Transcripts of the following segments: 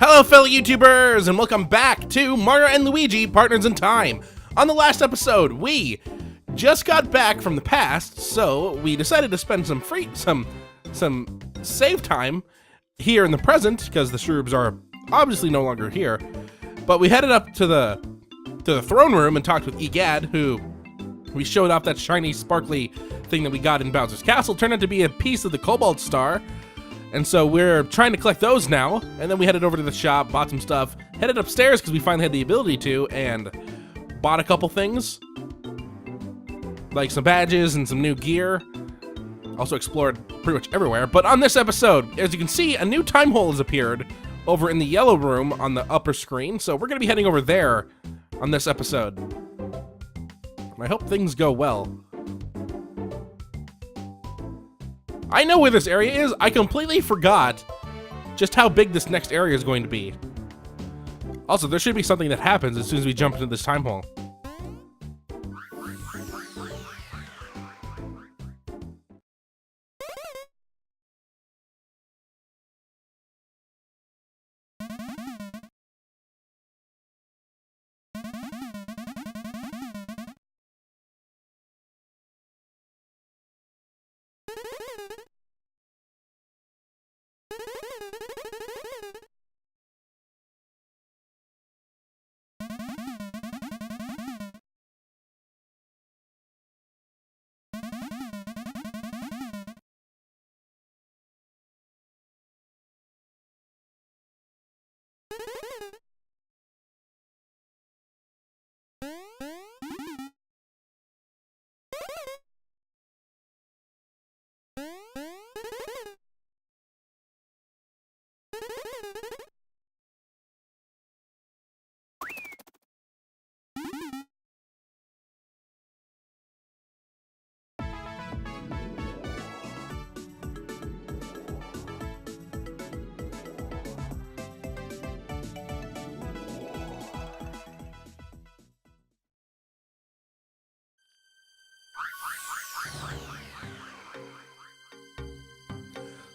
Hello fellow YouTubers, and welcome back to Mario and Luigi Partners in Time. On the last episode, we just got back from the past, so we decided to spend some save time here in the present, because the Shrubs are obviously no longer here. But we headed up to the throne room and talked with Egad, who we showed off that shiny, sparkly thing that we got in Bowser's Castle. Turned out to be a piece of the Cobalt Star. And so we're trying to collect those now, and then we headed over to the shop, bought some stuff, headed upstairs because we finally had the ability to, and bought a couple things, like some badges and some new gear. Also explored pretty much everywhere. But on this episode, as you can see, a new time hole has appeared over in the yellow room on the upper screen, so we're going to be heading over there on this episode. I hope things go well. I know where this area is. I completely forgot just how big this next area is going to be. Also, there should be something that happens as soon as we jump into this time hole.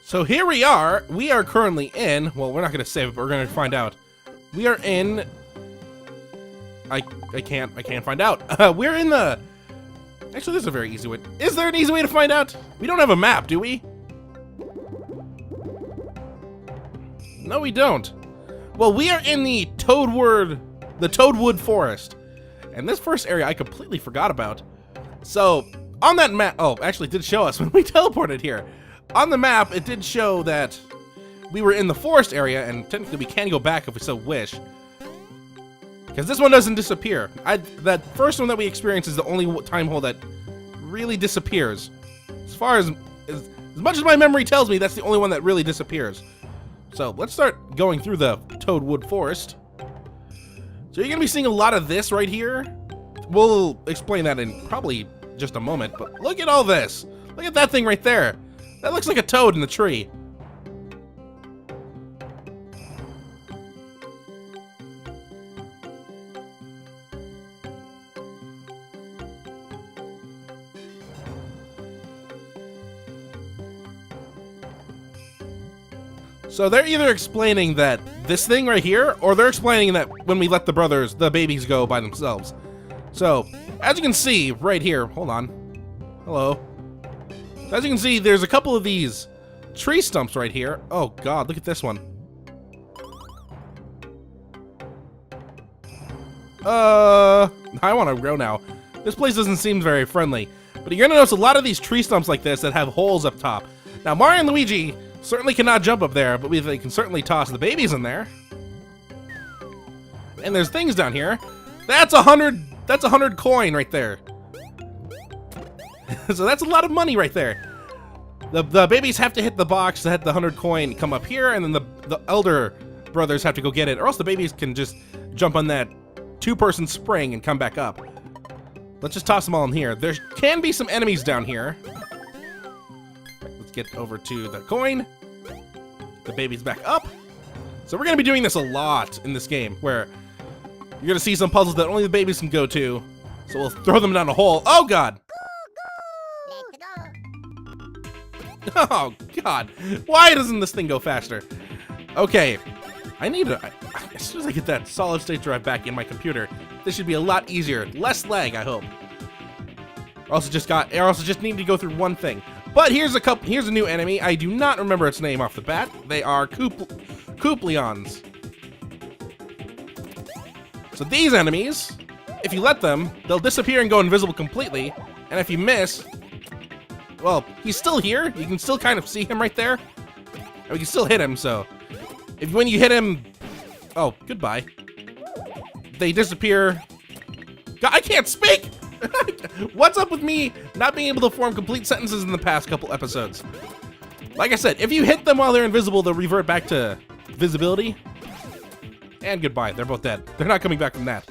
So here we are. We are currently in, well, we're not going to save it, but we're going to find out. We are in, I can't find out. We're in the, actually there's a very easy way. Is there an easy way to find out? We don't have a map, do we? No, we don't. Well, we are in the Toadwood forest. And this first area I completely forgot about. So, on that map, oh, actually it did show us when we teleported here. On the map, it did show that we were in the forest area, and technically we can go back if we so wish. Because this one doesn't disappear. That first one that we experienced is the only time hole that really disappears. As much as my memory tells me, that's the only one that really disappears. So let's start going through the Toadwood forest. So you're going to be seeing a lot of this right here. We'll explain that in probably just a moment, but look at all this. Look at that thing right there. That looks like a toad in the tree. So they're either explaining that this thing right here, or they're explaining that when we let the babies go by themselves. So, as you can see right here, hold on. Hello. As you can see, there's a couple of these tree stumps right here. Oh god, look at this one. I want to go now. This place doesn't seem very friendly. But you're gonna notice a lot of these tree stumps like this that have holes up top. Now, Mario and Luigi certainly cannot jump up there, but they can certainly toss the babies in there. And there's things down here. That's 100 coin right there. So that's a lot of money right there. The babies have to hit the box to hit the 100 coin, come up here, and then the elder brothers have to go get it, or else the babies can just jump on that two-person spring and come back up. Let's just toss them all in here. There can be some enemies down here. Let's get over to the coin. The baby's back up. So we're going to be doing this a lot in this game, where you're going to see some puzzles that only the babies can go to. So we'll throw them down a hole. Oh, God. Oh, God. Why doesn't this thing go faster? Okay. I need to, as soon as I get that solid state drive back in my computer, this should be a lot easier. Less lag, I hope. I also just need to go through one thing. But here's a new enemy. I do not remember its name off the bat. They are Coupleons. So these enemies, if you let them, they'll disappear and go invisible completely. And if you miss, well, he's still here. You can still kind of see him right there. And we can still hit him, so when you hit him, oh, goodbye. They disappear. God, I can't speak! What's up with me not being able to form complete sentences in the past couple episodes? Like I said, if you hit them while they're invisible, they'll revert back to visibility. And goodbye, they're both dead. They're not coming back from that.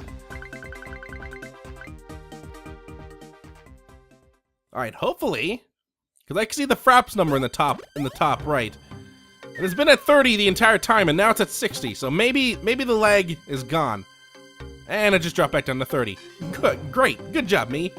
Alright, hopefully, because I can see the Fraps number in the top right. And it's been at 30 the entire time, and now it's at 60, so maybe the lag is gone. And it just dropped back down to 30. Good, great, good job, me.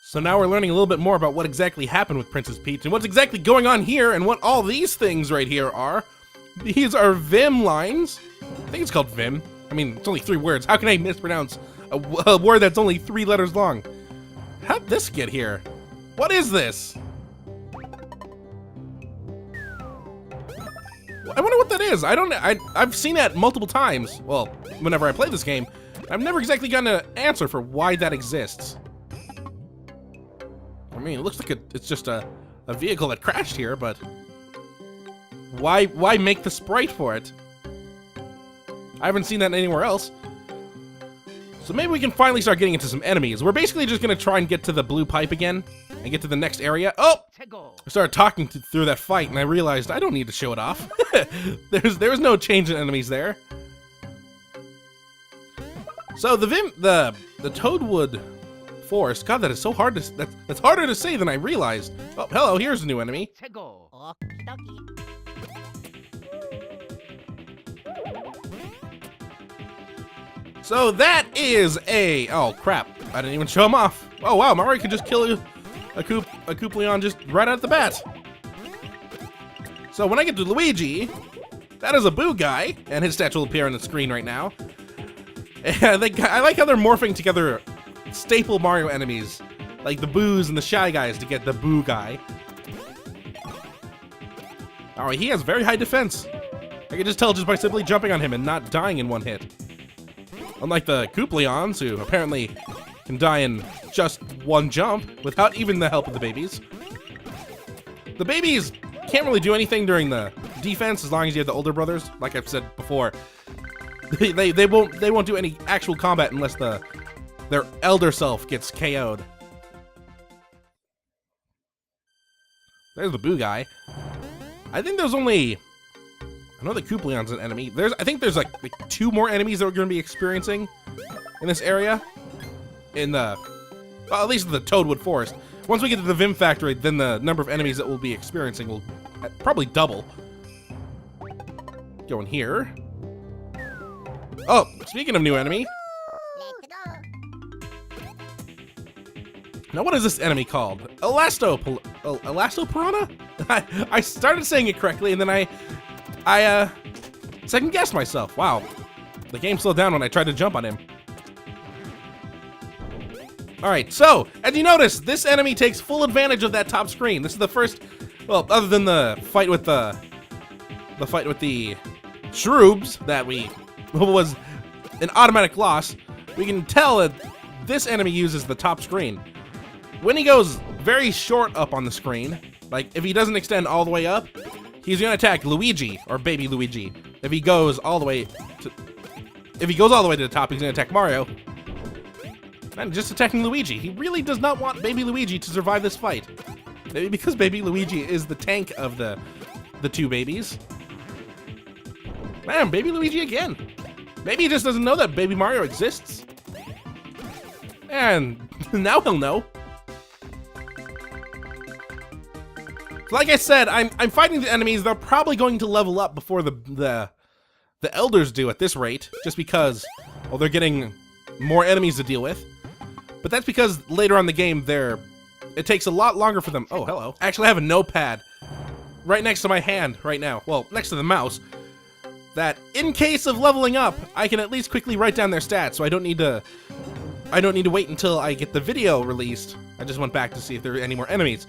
So now we're learning a little bit more about what exactly happened with Princess Peach and what's exactly going on here and what all these things right here are. These are Vim lines. I think it's called Vim. I mean, it's only 3 words. How can I mispronounce a word that's only 3 letters long? How'd this get here? What is this? I wonder what that is. I've seen that multiple times. Well, whenever I play this game, I've never exactly gotten an answer for why that exists. I mean, it looks like it's just a vehicle that crashed here, but why make the sprite for it? I haven't seen that anywhere else. So maybe we can finally start getting into some enemies. We're basically just gonna try and get to the blue pipe again and get to the next area. Oh! I started talking through that fight, and I realized I don't need to show it off. There was no change in enemies there. So the Toadwood Forest. God, that is so hard to that's harder to say than I realized. Oh, hello, here's a new enemy. So that is a oh crap! I didn't even show him off. Oh wow, Mario could just kill a Kooplion just right out of the bat. So when I get to Luigi, that is a Boo guy, and his statue will appear on the screen right now. And I like how they're morphing together staple Mario enemies, like the Boos and the Shy Guys, to get the Boo guy. Alright, he has very high defense. I can just tell just by simply jumping on him and not dying in one hit. Unlike the Kooplions, who apparently can die in just one jump without even the help of the babies. The babies can't really do anything during the defense as long as you have the older brothers. Like I've said before, they won't do any actual combat unless their elder self gets KO'd. There's the Boo guy. I think there's only. I know the Kooplion's an enemy. I think there's like 2 more enemies that we're going to be experiencing in this area. Well, at least in the Toadwood Forest. Once we get to the Vim Factory, then the number of enemies that we'll be experiencing will probably double. Going here. Oh, speaking of new enemy. Now, what is this enemy called? Elasto Piranha? I started saying it correctly, and then I second-guessed myself. Wow. The game slowed down when I tried to jump on him. Alright, so, as you notice, this enemy takes full advantage of that top screen. This is the first, well, other than the fight with the Shroobs that was an automatic loss, we can tell that this enemy uses the top screen. When he goes very short up on the screen, like if he doesn't extend all the way up, he's gonna attack Luigi, or baby Luigi. If he goes all the way to the top, he's gonna attack Mario. And just attacking Luigi. He really does not want baby Luigi to survive this fight. Maybe because baby Luigi is the tank of the 2 babies. Man, baby Luigi again. Maybe he just doesn't know that baby Mario exists. And now he'll know. Like I said, I'm fighting the enemies. They're probably going to level up before the elders do at this rate, just because, well, they're getting more enemies to deal with. But that's because later on in the game, it takes a lot longer for them. Oh, hello. Actually, I have a notepad right next to my hand right now. Well, next to the mouse. That in case of leveling up, I can at least quickly write down their stats, so I don't need to wait until I get the video released. I just went back to see if there are any more enemies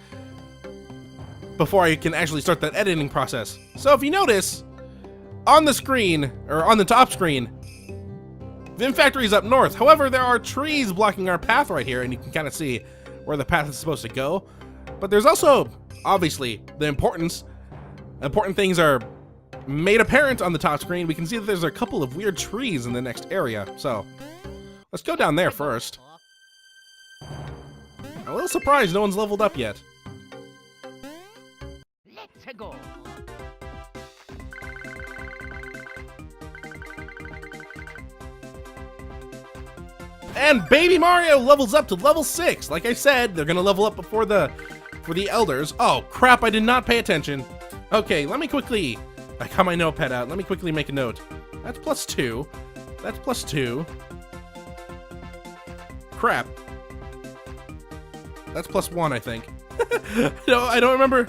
before I can actually start that editing process. So if you notice, on the screen, or on the top screen, Vim Factory is up north. However, there are trees blocking our path right here, and you can kind of see where the path is supposed to go. But there's also, obviously, the important things are made apparent on the top screen. We can see that there's a couple of weird trees in the next area. So, let's go down there first. I'm a little surprised no one's leveled up yet. Let's go. And baby Mario levels up to level 6. Like I said, they're gonna level up before for the elders. Oh crap, I did not pay attention. Okay, let me quickly, I got my notepad out. Let me quickly make a note. That's +2. That's +2. Crap. That's +1, I think. No, I don't remember.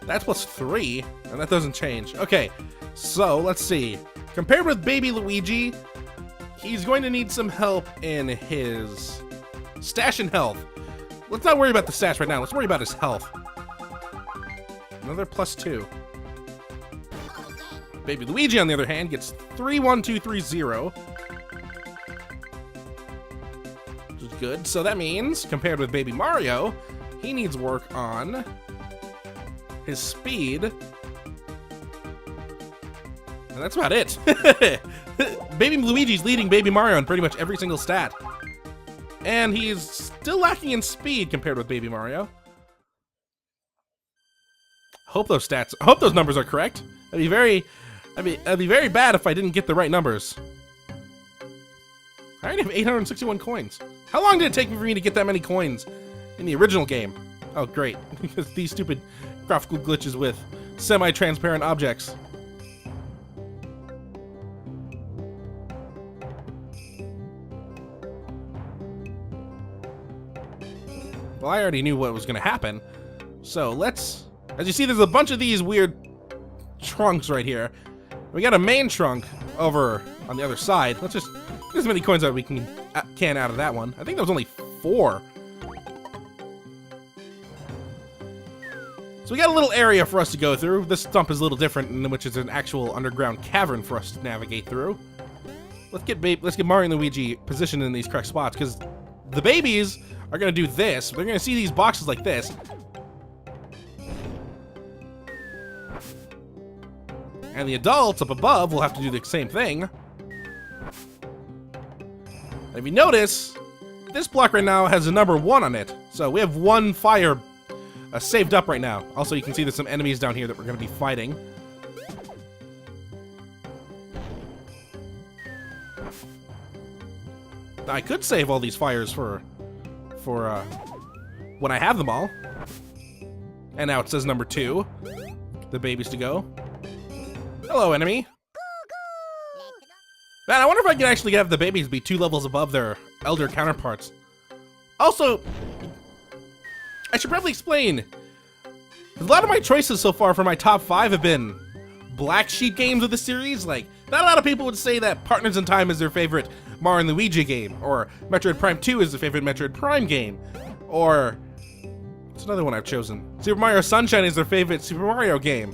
That's +3, and that doesn't change. Okay, so let's see. Compared with baby Luigi, he's going to need some help in his stash and health. Let's not worry about the stash right now. Let's worry about his health. Another +2. Baby Luigi, on the other hand, gets 3, 1, 2, 3, 0. Which is good. So that means, compared with baby Mario, he needs work on his speed. And that's about it. Baby Luigi's leading baby Mario on pretty much every single stat. And he's still lacking in speed compared with Baby Mario. Hope those numbers are correct. That'd be very bad if I didn't get the right numbers. I already have 861 coins. How long did it take for me to get that many coins in the original game? Oh, great. Because these stupid graphical glitches with semi-transparent objects. Well, I already knew what was going to happen. So let's... As you see, there's a bunch of these weird trunks right here. We got a main trunk over on the other side. Let's just get as many coins as we can out of that one. I think there was only 4. So we got a little area for us to go through. This stump is a little different, in which is an actual underground cavern for us to navigate through. Let's get Mario and Luigi positioned in these correct spots, because the babies are going to do this. They're going to see these boxes like this. And the adults up above will have to do the same thing. And if you notice, this block right now has a number 1 on it. So we have 1 fire saved up right now. Also, you can see there's some enemies down here that we're going to be fighting. I could save all these fires for when I have them all. And now it says number 2. The babies to go. Hello, enemy. Man, I wonder if I can actually have the babies be 2 levels above their elder counterparts. Also, I should probably explain. A lot of my choices so far for my top 5 have been black sheep games of the series. Like, not a lot of people would say that Partners in Time is their favorite Mario and Luigi game, or Metroid Prime 2 is their favorite Metroid Prime game, or what's another one I've chosen? Super Mario Sunshine is their favorite Super Mario game.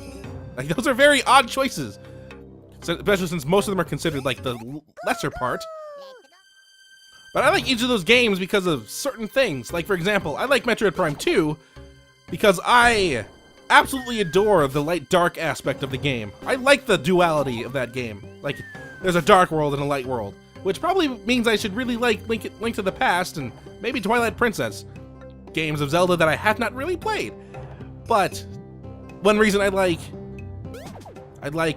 Like, those are very odd choices, especially since most of them are considered like the lesser part. But I like each of those games because of certain things. Like, for example, I like Metroid Prime 2 because I absolutely adore the light-dark aspect of the game. I like the duality of that game. Like, there's a dark world and a light world, which probably means I should really like Link to the Past and maybe Twilight Princess, games of Zelda that I have not really played. But one reason I like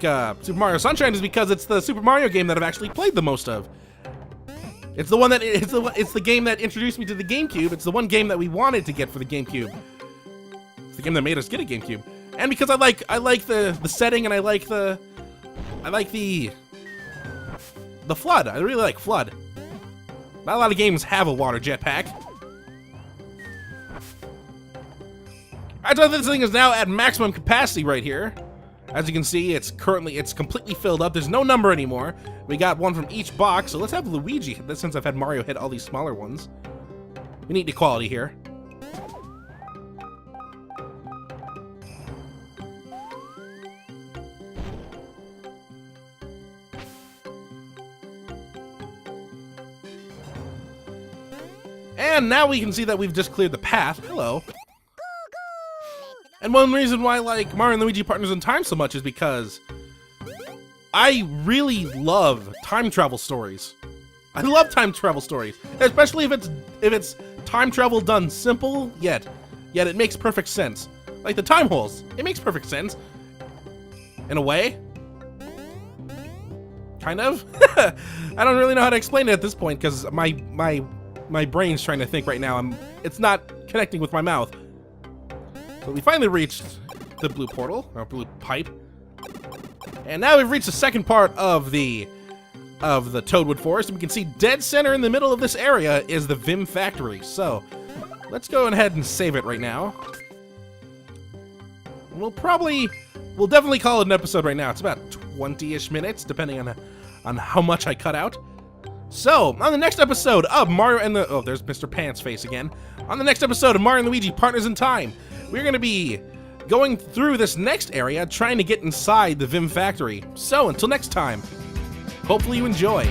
Super Mario Sunshine is because it's the Super Mario game that I've actually played the most of. It's the one that it's the game that introduced me to the GameCube. It's the one game that we wanted to get for the GameCube. It's the game that made us get a GameCube. And because I like the setting, and I like the flood. I really like Flood. Not a lot of games have a water jetpack. Alright, so this thing is now at maximum capacity right here. As you can see, it's completely filled up. There's no number anymore. We got 1 from each box, so let's have Luigi hit this since I've had Mario hit all these smaller ones. We need equality here. And now we can see that we've just cleared the path. Hello. And one reason why I like Mario and Luigi Partners in Time so much is because I really love time travel stories. I love time travel stories, especially if it's time travel done simple, yet it makes perfect sense. Like the time holes, it makes perfect sense. In a way. Kind of. I don't really know how to explain it at this point because my brain's trying to think right now. It's not connecting with my mouth. So we finally reached the blue portal, or blue pipe. And now we've reached the second part of the Toadwood Forest, and we can see dead center in the middle of this area is the Vim Factory. So let's go ahead and save it right now. We'll definitely call it an episode right now. It's about 20-ish minutes, depending on how much I cut out. So, on the next episode of Mario and the... Oh, there's Mr. Pants face again. On the next episode of Mario and Luigi Partners in Time, we're going to be going through this next area, trying to get inside the Vim Factory. So, until next time, hopefully you enjoy.